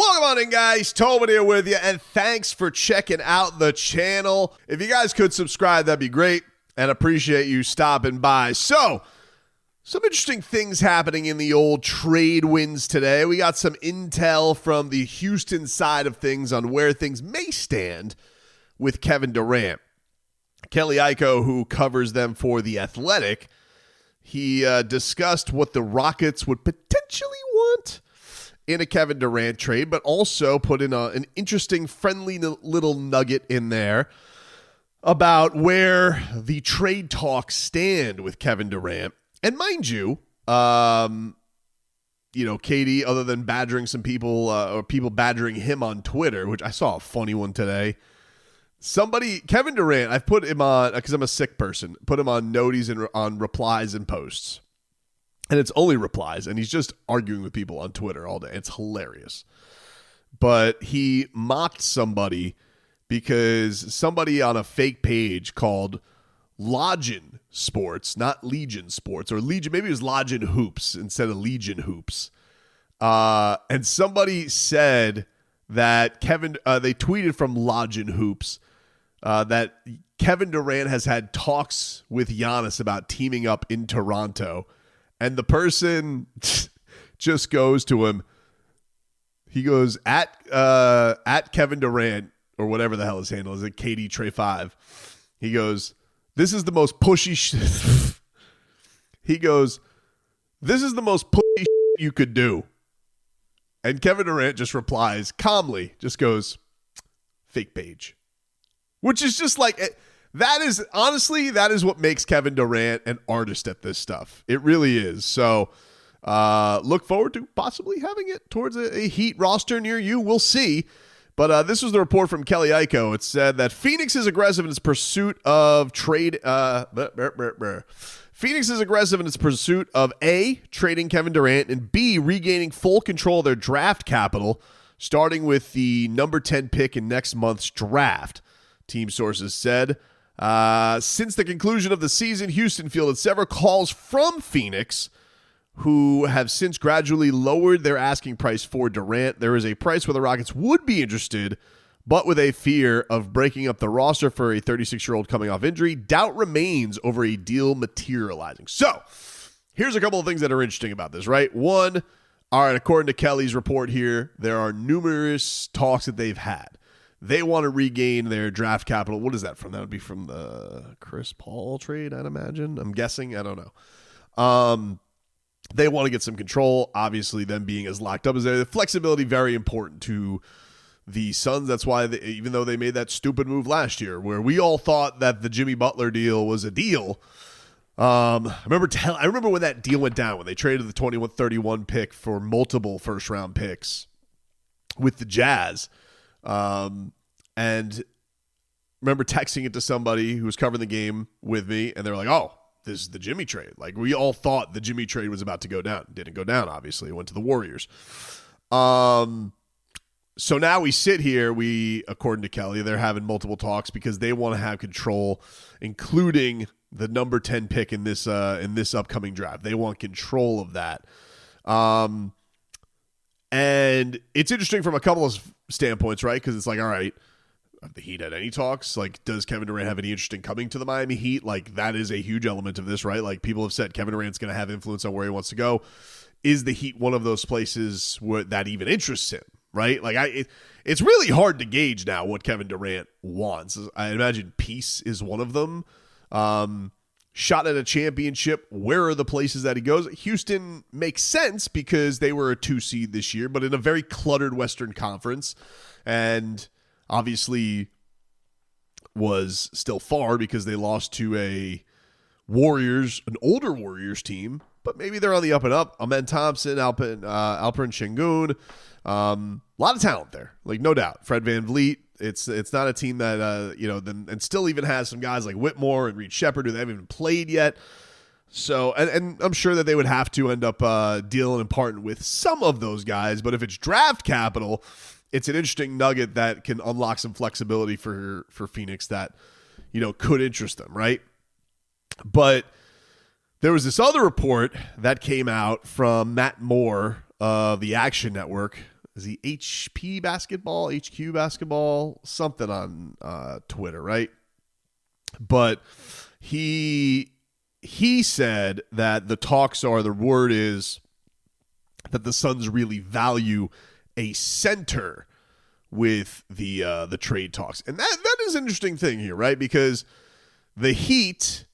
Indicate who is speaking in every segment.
Speaker 1: Welcome on in, guys. Tobin here with you, and thanks for checking out the channel. If you guys could subscribe, that'd be great, and appreciate you stopping by. So, some interesting things happening in the old trade winds today. We got some intel from the Houston side of things on where things may stand with Kevin Durant. Kelly Iko, who covers them for The Athletic, he discussed what the Rockets would potentially want in a Kevin Durant trade, but also put in an interesting, friendly little nugget in there about where the trade talks stand with Kevin Durant. And mind you, Katie, other than badgering some people or people badgering him on Twitter, which I saw a funny one today. Kevin Durant, I've put him on, because I'm a sick person, put him on noties and on replies and posts. And it's only replies, and he's just arguing with people on Twitter all day. It's hilarious. But he mocked somebody because somebody on a fake page called Login Sports, not Legion Sports, or Legion, maybe it was Login Hoops instead of Legion Hoops. And somebody said that they tweeted from Login Hoops that Kevin Durant has had talks with Giannis about teaming up in Toronto. And the person just goes to him. He goes, at Kevin Durant, or whatever the hell his handle is, at KD Trey 5. He goes, this is the most pushy shit. He goes, this is the most pushy shit you could do. And Kevin Durant just replies calmly, just goes, fake page. Which is just like, that is what makes Kevin Durant an artist at this stuff. It really is. So look forward to possibly having it towards a Heat roster near you. We'll see. But this was the report from Kelly Iko. It said that Phoenix is aggressive in its pursuit of trade. Phoenix is aggressive in its pursuit of A, trading Kevin Durant, and B, regaining full control of their draft capital, starting with the number 10 pick in next month's draft, team sources said. Since the conclusion of the season, Houston fielded several calls from Phoenix, who have since gradually lowered their asking price for Durant. There is a price where the Rockets would be interested, but with a fear of breaking up the roster for a 36-year-old coming off injury, doubt remains over a deal materializing. So, here's a couple of things that are interesting about this, right? One, all right, according to Kelly's report here, there are numerous talks that they've had. They want to regain their draft capital. What is that from? That would be from the Chris Paul trade, I'd imagine. I'm guessing. I don't know. They want to get some control. Obviously, them being as locked up as they are. The flexibility, very important to the Suns. That's why, even though they made that stupid move last year, where we all thought that the Jimmy Butler deal was a deal. I remember when that deal went down, when they traded the 21-31 pick for multiple first-round picks with the Jazz. And remember texting it to somebody who was covering the game with me, and they're like, oh, this is the Jimmy trade. Like, we all thought the Jimmy trade was about to go down. It didn't go down, obviously. It went to the Warriors. So now we sit here, according to Kelly, they're having multiple talks because they want to have control, including the number 10 pick in this upcoming draft. They want control of that. And it's interesting from a couple of standpoints, right? Because it's like, all right, have the Heat had any talks? Like, does Kevin Durant have any interest in coming to the Miami Heat? Like, that is a huge element of this, right? Like, people have said Kevin Durant's going to have influence on where he wants to go. Is the Heat one of those places that even interests him, right? Like, it's really hard to gauge now what Kevin Durant wants. I imagine peace is one of them. Shot at a championship. Where are the places that he goes? Houston makes sense because they were a 2 seed this year, but in a very cluttered Western Conference, and obviously was still far because they lost to an older Warriors team, but maybe they're on the up and up. Amen Thompson, Alperen Şengün, a lot of talent there, like, no doubt. Fred VanVleet. It's not a team that and still even has some guys like Whitmore and Reed Shepherd who they haven't even played yet. So and I'm sure that they would have to end up dealing and parting with some of those guys. But if it's draft capital, it's an interesting nugget that can unlock some flexibility for Phoenix that could interest them, right? But there was this other report that came out from Matt Moore of the Action Network. Is he HP basketball, HQ basketball, something on Twitter, right? But he said that the word is that the Suns really value a center with the trade talks. And that is an interesting thing here, right? Because the Heat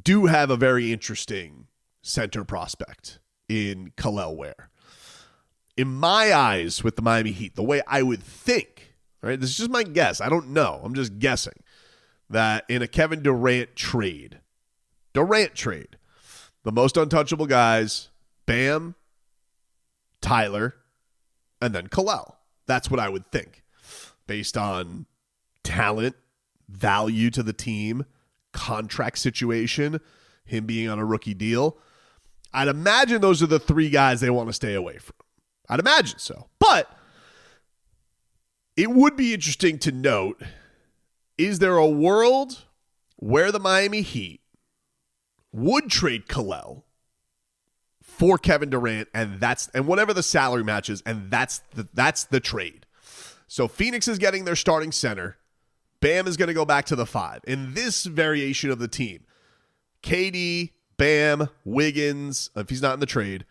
Speaker 1: do have a very interesting center prospect in Kel'el Ware. In my eyes, with the Miami Heat, the way I would think, right? This is just my guess. I don't know. I'm just guessing that in a Kevin Durant trade, the most untouchable guys, Bam, Tyler, and then Kel'el. That's what I would think based on talent, value to the team, contract situation, him being on a rookie deal. I'd imagine those are the three guys they want to stay away from. I'd imagine so. But it would be interesting to note, is there a world where the Miami Heat would trade Kel'el for Kevin Durant and whatever the salary matches, and that's the trade. So Phoenix is getting their starting center. Bam is going to go back to the 5. In this variation of the team, KD, Bam, Wiggins, if he's not in the trade,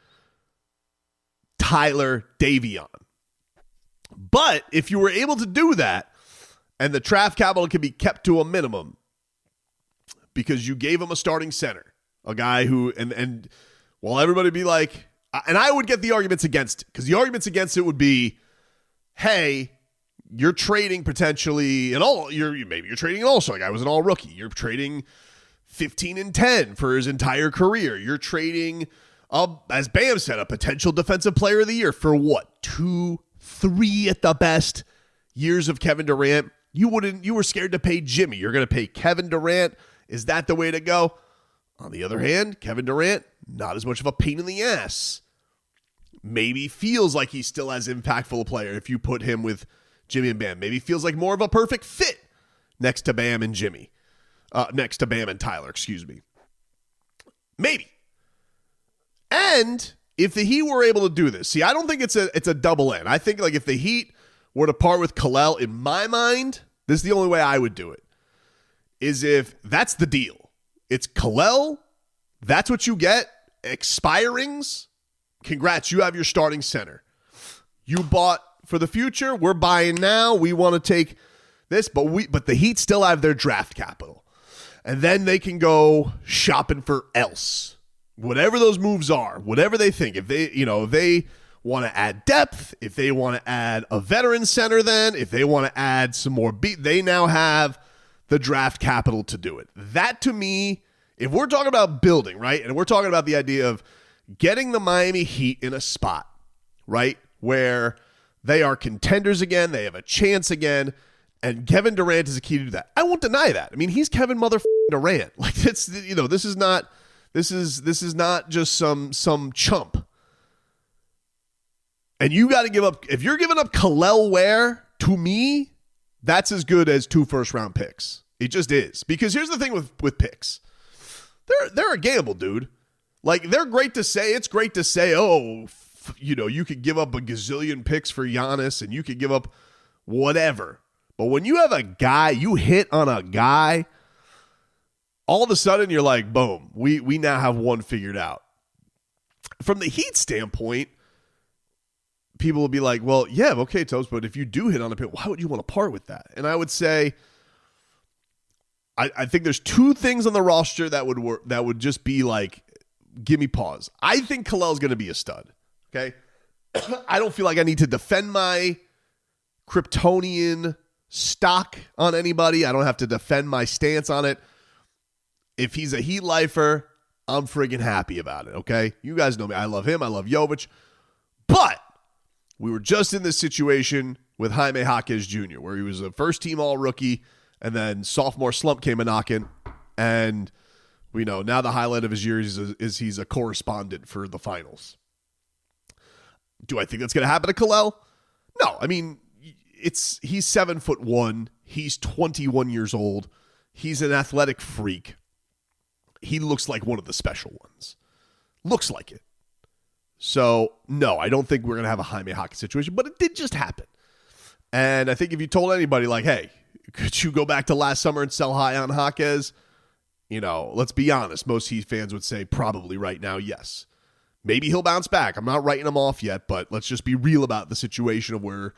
Speaker 1: Tyler, Davion. But if you were able to do that, and the draft capital can be kept to a minimum because you gave him a starting center, a guy who, and while everybody be like, and I would get the arguments against it, because the arguments against it would be, hey, you're trading potentially maybe you're trading also a guy who was an all rookie. You're trading 15-10 for his entire career. You're trading, as Bam said, a potential defensive player of the year for what? 2, 3 at the best years of Kevin Durant. You were scared to pay Jimmy. You're going to pay Kevin Durant. Is that the way to go? On the other hand, Kevin Durant, not as much of a pain in the ass. Maybe feels like he's still as impactful a player if you put him with Jimmy and Bam. Maybe feels like more of a perfect fit next to Bam and Jimmy. Next to Bam and Tyler, excuse me. Maybe. And if the Heat were able to do this, see, I don't think it's a double end. I think like if the Heat were to part with Kel'el, in my mind, this is the only way I would do it, is if that's the deal. It's Kel'el, that's what you get, expirings, congrats, you have your starting center. You bought for the future, we're buying now, we want to take this, but the Heat still have their draft capital. And then they can go shopping for else. Whatever those moves are, whatever they think, if they want to add depth, if they want to add a veteran center, then if they want to add some more they now have the draft capital to do it. That to me, if we're talking about building, right, and we're talking about the idea of getting the Miami Heat in a spot, right, where they are contenders again, they have a chance again, and Kevin Durant is a key to do that. I won't deny that. I mean, he's Kevin Durant. Like this is not just some chump. And you got to give up, if you're giving up Kel'el Ware, to me, that's as good as 2 first-round picks. It just is. Because here's the thing with picks. They're a gamble, dude. Like, they're great to say. It's great to say, you could give up a gazillion picks for Giannis and you could give up whatever. But when you have a guy, you hit on a guy, all of a sudden you're like, boom, we now have one figured out. From the Heat standpoint, people will be like, well, yeah, okay, Tobes, but if you do hit on a pick, why would you want to part with that? And I would say, I think there's 2 things on the roster that would work, that would just be like, give me pause. I think Kel'el's going to be a stud, okay? I don't feel like I need to defend my Kryptonian stock on anybody. I don't have to defend my stance on it. If he's a Heat lifer, I'm friggin' happy about it, okay? You guys know me. I love him. I love Jovic. But we were just in this situation with Jaime Jaquez Jr., where he was a first-team all-rookie, and then sophomore slump came a-knocking, and we know now the highlight of his year is he's a correspondent for the finals. Do I think that's going to happen to Kel'el? No. I mean, he's 7'1". He's 21 years old. He's an athletic freak. He looks like one of the special ones. Looks like it. So, no, I don't think we're going to have a Jaime Jaquez situation, but it did just happen. And I think if you told anybody, like, hey, could you go back to last summer and sell high on Jaquez? Let's be honest. Most Heat fans would say probably right now, yes. Maybe he'll bounce back. I'm not writing him off yet, but let's just be real about the situation of where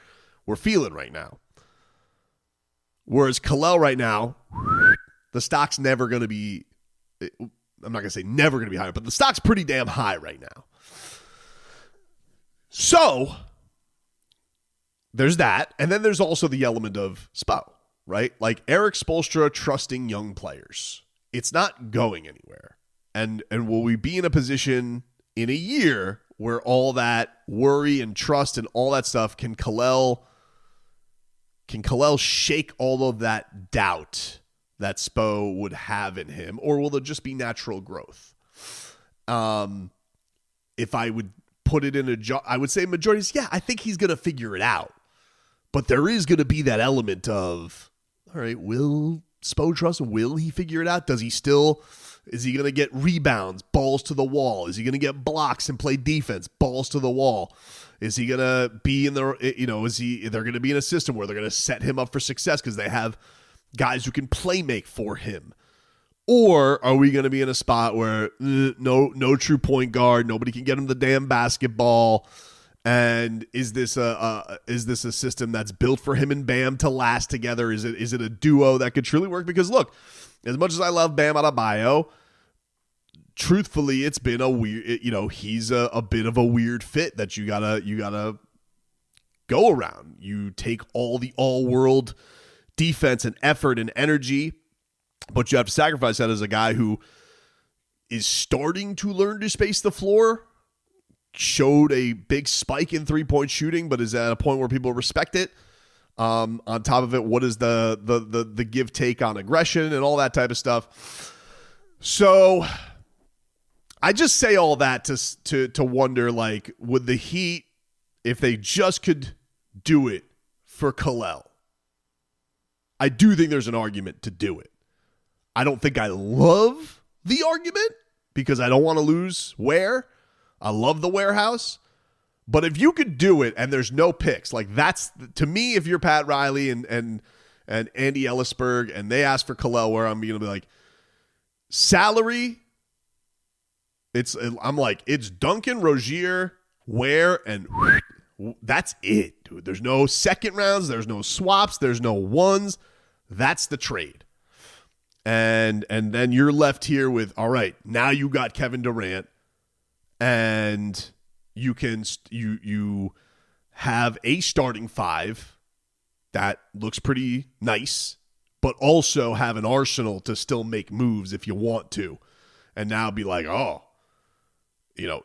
Speaker 1: we're feeling right now. Whereas Kel'el right now, the stock's never going to be, I'm not going to say never going to be higher, but the stock's pretty damn high right now. So, there's that. And then there's also the element of Spo, right? Like Eric Spoelstra trusting young players. It's not going anywhere. And will we be in a position in a year where all that worry and trust and all that stuff, can Kel'el shake all of that doubt that Spo would have in him, or will it just be natural growth? If I would put it in I would say majority is, yeah, I think he's going to figure it out. But there is going to be that element of, all right, will Spo trust? Will he figure it out? Is he going to get rebounds, balls to the wall? Is he going to get blocks and play defense, balls to the wall? Is he going to be in they're going to be in a system where they're going to set him up for success because they have guys who can play make for him? Or are we going to be in a spot where no true point guard, nobody can get him the damn basketball? And is this a system that's built for him and Bam to last together? Is it a duo that could truly work? Because look, as much as I love Bam Adebayo, truthfully, it's been a weird. He's a bit of a weird fit that you gotta go around. You take all the all-world defense and effort and energy, but you have to sacrifice that as a guy who is starting to learn to space the floor. Showed a big spike in three-point shooting, but is at a point where people respect it. On top of it, what is the give take on aggression and all that type of stuff? So I just say all that to wonder, like, would the Heat, if they just could do it for Kel'el? I do think there's an argument to do it. I don't think I love the argument because I don't want to lose Ware. I love the warehouse. But if you could do it and there's no picks, like that's, to me, if you're Pat Riley and Andy Ellisberg and they ask for Kel'el Ware, I'm going to be like, salary, I'm like, it's Duncan, Rozier, Ware, and that's it, dude. There's no second rounds. There's no swaps. There's no ones. That's the trade. And then you're left here with, all right, now you got Kevin Durant, and you can you have a starting five that looks pretty nice, but also have an arsenal to still make moves if you want to, and now be like, oh,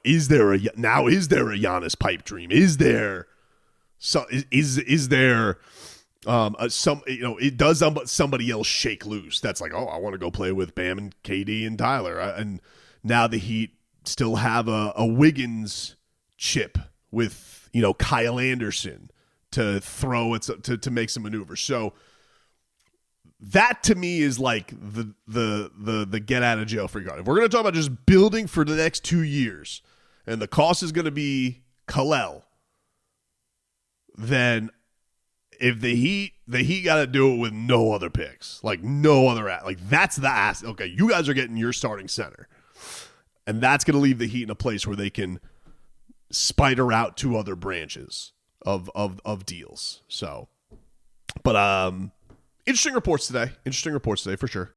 Speaker 1: is there a Giannis pipe dream? Is there is there does somebody else shake loose? That's like, oh, I want to go play with Bam and KD and Tyler, and now the Heat still have a Wiggins chip with Kyle Anderson to throw it to make some maneuvers. So that to me is like the get out of jail free card. If we're going to talk about just building for the next 2 years, and the cost is going to be Kel'el, then if the Heat got to do it with no other picks, like no other like that's the ass. Okay, you guys are getting your starting center. And that's going to leave the Heat in a place where they can spider out to other branches of deals. So, but interesting reports today for sure.